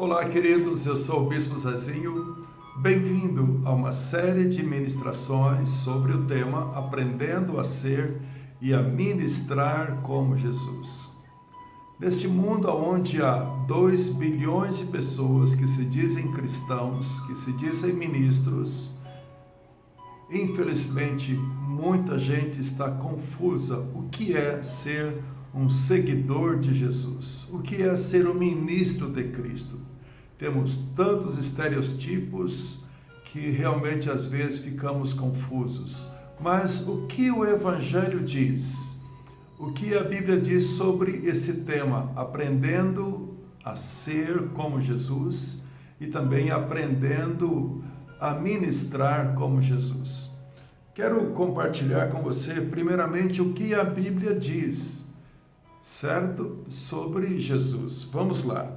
Olá, queridos, eu sou o Bispo Zezinho. Bem-vindo a uma série de ministrações sobre o tema Aprendendo a Ser e a Ministrar como Jesus. Neste mundo onde há 2 bilhões de pessoas que se dizem cristãos, que se dizem ministros, infelizmente muita gente está confusa. O que é ser um seguidor de Jesus? O que é ser um ministro de Cristo? Temos tantos estereotipos que realmente às vezes ficamos confusos. Mas o que o Evangelho diz? O que a Bíblia diz sobre esse tema? Aprendendo a ser como Jesus e também aprendendo a ministrar como Jesus. Quero compartilhar com você, primeiramente, o que a Bíblia diz, certo? Sobre Jesus. Vamos lá.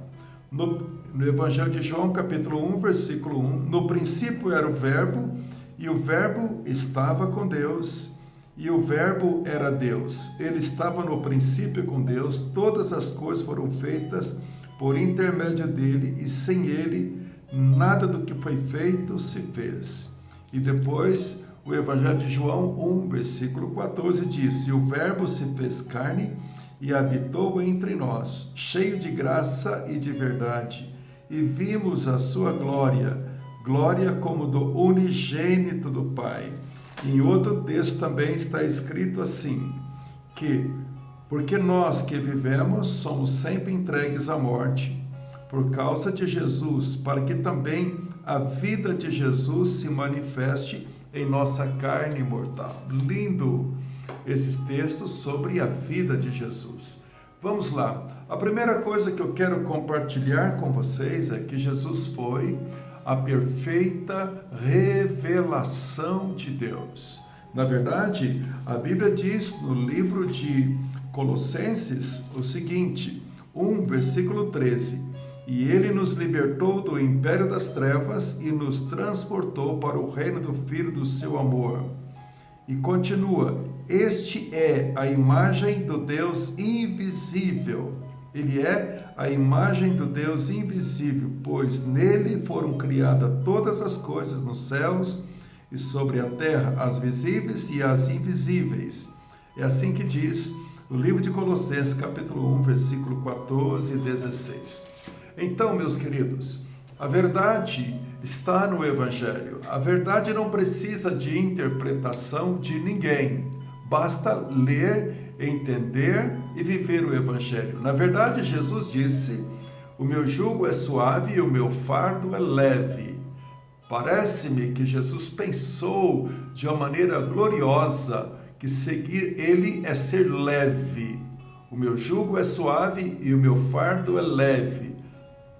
No Evangelho de João, capítulo 1, versículo 1, no princípio era o Verbo, e o Verbo estava com Deus, e o Verbo era Deus. Ele estava no princípio com Deus, todas as coisas foram feitas por intermédio dele, e sem ele, nada do que foi feito se fez. E depois, o Evangelho de João 1, versículo 14, diz: E o Verbo se fez carne, e habitou entre nós, cheio de graça e de verdade, e vimos a sua glória, glória como do unigênito do Pai. Em outro texto também está escrito assim, porque nós que vivemos somos sempre entregues à morte, por causa de Jesus, para que também a vida de Jesus se manifeste em nossa carne mortal. Lindo esses textos sobre a vida de Jesus. Vamos lá. A primeira coisa que eu quero compartilhar com vocês é que Jesus foi a perfeita revelação de Deus. Na verdade, a Bíblia diz no livro de Colossenses o seguinte, 1, versículo 13, E ele nos libertou do império das trevas e nos transportou para o reino do Filho do seu amor. E continua, este é a imagem do Deus invisível. Ele é a imagem do Deus invisível, pois nele foram criadas todas as coisas nos céus e sobre a terra, as visíveis e as invisíveis. É assim que diz o livro de Colossenses, capítulo 1, versículo 14 e 16. Então, meus queridos, a verdade está no Evangelho. A verdade não precisa de interpretação de ninguém. Basta ler, entender e viver o Evangelho. Na verdade, Jesus disse, o meu jugo é suave e o meu fardo é leve. Parece-me que Jesus pensou de uma maneira gloriosa que seguir ele é ser leve. O meu jugo é suave e o meu fardo é leve.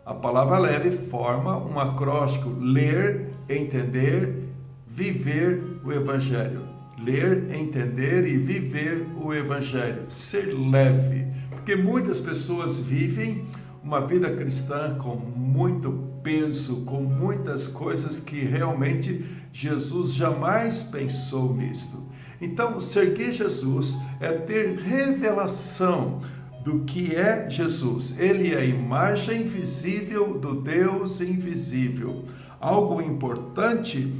A palavra leve forma um acróstico, ler, entender, viver o Evangelho. Ler, entender e viver o Evangelho. Ser leve. Porque muitas pessoas vivem uma vida cristã com muito peso, com muitas coisas que realmente Jesus jamais pensou nisto. Então, seguir Jesus é ter revelação do que é Jesus. Ele é a imagem visível do Deus invisível. Algo importante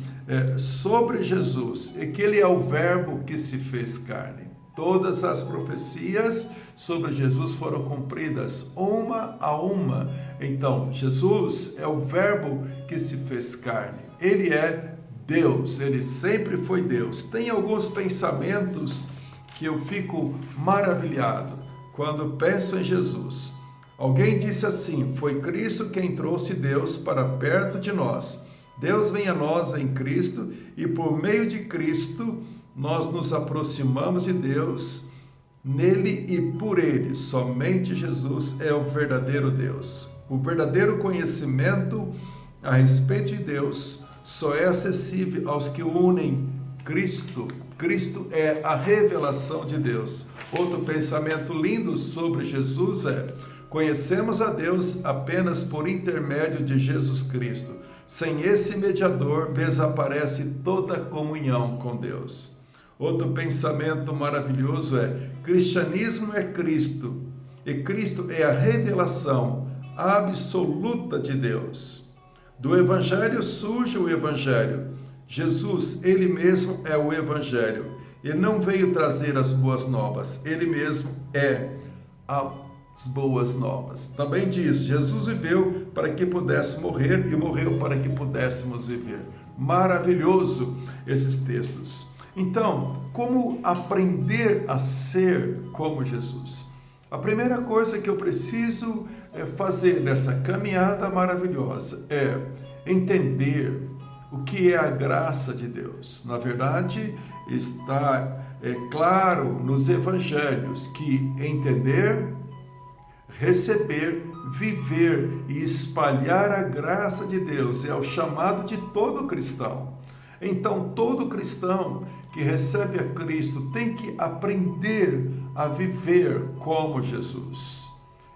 sobre Jesus é que ele é o Verbo que se fez carne. Todas as profecias sobre Jesus foram cumpridas, uma a uma. Então, Jesus é o Verbo que se fez carne. Ele é Deus, ele sempre foi Deus. Tem alguns pensamentos que eu fico maravilhado quando penso em Jesus. Alguém disse assim, foi Cristo quem trouxe Deus para perto de nós. Deus vem a nós em Cristo e por meio de Cristo nós nos aproximamos de Deus. Nele e por ele, somente Jesus é o verdadeiro Deus. O verdadeiro conhecimento a respeito de Deus só é acessível aos que unem Cristo. Cristo é a revelação de Deus. Outro pensamento lindo sobre Jesus é: conhecemos a Deus apenas por intermédio de Jesus Cristo. Sem esse mediador, desaparece toda comunhão com Deus. Outro pensamento maravilhoso é: cristianismo é Cristo, e Cristo é a revelação, absoluta de Deus. Do Evangelho surge o Evangelho. Jesus, Ele mesmo é o Evangelho. Ele não veio trazer as boas novas, Ele mesmo é as boas novas. Também diz, Jesus viveu para que pudesse morrer e morreu para que pudéssemos viver. Maravilhoso esses textos. Então, como aprender a ser como Jesus? A primeira coisa que eu preciso fazer nessa caminhada maravilhosa é entender o que é a graça de Deus. Na verdade, está claro nos evangelhos que entender, receber, viver e espalhar a graça de Deus é o chamado de todo cristão. Então, todo cristão que recebe a Cristo tem que aprender a viver como Jesus.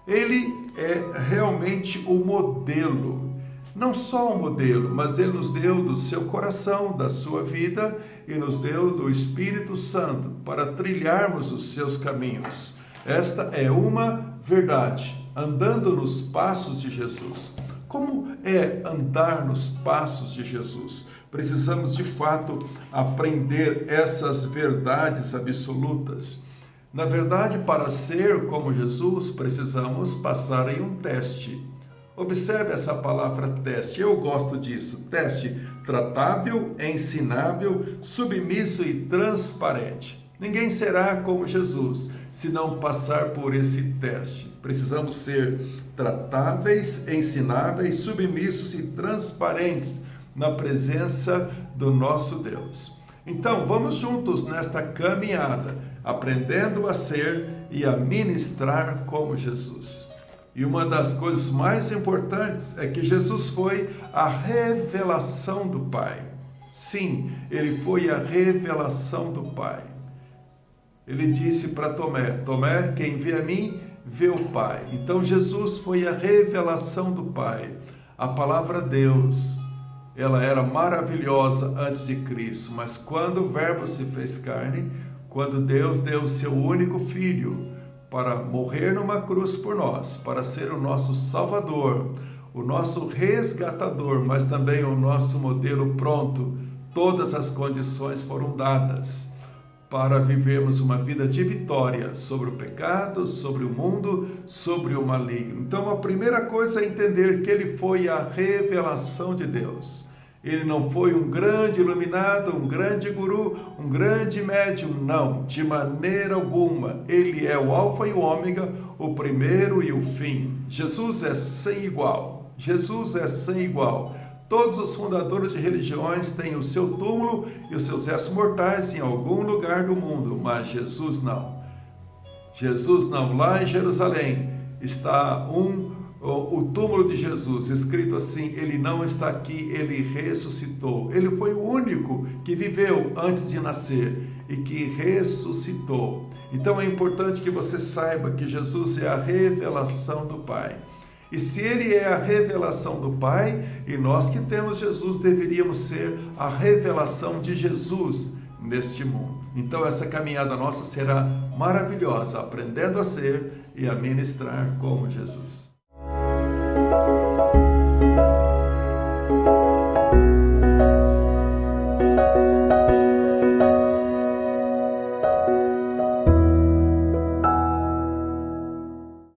Ele é realmente o modelo. Não só o modelo, mas Ele nos deu do seu coração, da sua vida, e nos deu do Espírito Santo para trilharmos os seus caminhos. Esta é uma verdade, andando nos passos de Jesus. Como é andar nos passos de Jesus? Precisamos, de fato, aprender essas verdades absolutas. Na verdade, para ser como Jesus, precisamos passar em um teste. Observe essa palavra teste, eu gosto disso. Teste tratável, ensinável, submisso e transparente. Ninguém será como Jesus se não passar por esse teste. Precisamos ser tratáveis, ensináveis, submissos e transparentes na presença do nosso Deus. Então, vamos juntos nesta caminhada, aprendendo a ser e a ministrar como Jesus. E uma das coisas mais importantes é que Jesus foi a revelação do Pai. Sim, Ele foi a revelação do Pai. Ele disse para Tomé, Tomé, quem vê a mim, vê o Pai. Então Jesus foi a revelação do Pai. A palavra Deus, ela era maravilhosa antes de Cristo, mas quando o Verbo se fez carne, quando Deus deu o seu único Filho para morrer numa cruz por nós, para ser o nosso Salvador, o nosso resgatador, mas também o nosso modelo pronto, todas as condições foram dadas para vivermos uma vida de vitória sobre o pecado, sobre o mundo, sobre o maligno. Então, a primeira coisa é entender que Ele foi a revelação de Deus. Ele não foi um grande iluminado, um grande guru, um grande médium, não, de maneira alguma. Ele é o alfa e o ômega, o primeiro e o fim. Jesus é sem igual. Jesus é sem igual. Todos os fundadores de religiões têm o seu túmulo e os seus restos mortais em algum lugar do mundo, mas Jesus não. Jesus não. Lá em Jerusalém está o túmulo de Jesus, escrito assim, Ele não está aqui, Ele ressuscitou. Ele foi o único que viveu antes de nascer e que ressuscitou. Então é importante que você saiba que Jesus é a revelação do Pai. E se Ele é a revelação do Pai, e nós que temos Jesus deveríamos ser a revelação de Jesus neste mundo. Então essa caminhada nossa será maravilhosa, aprendendo a ser e a ministrar como Jesus.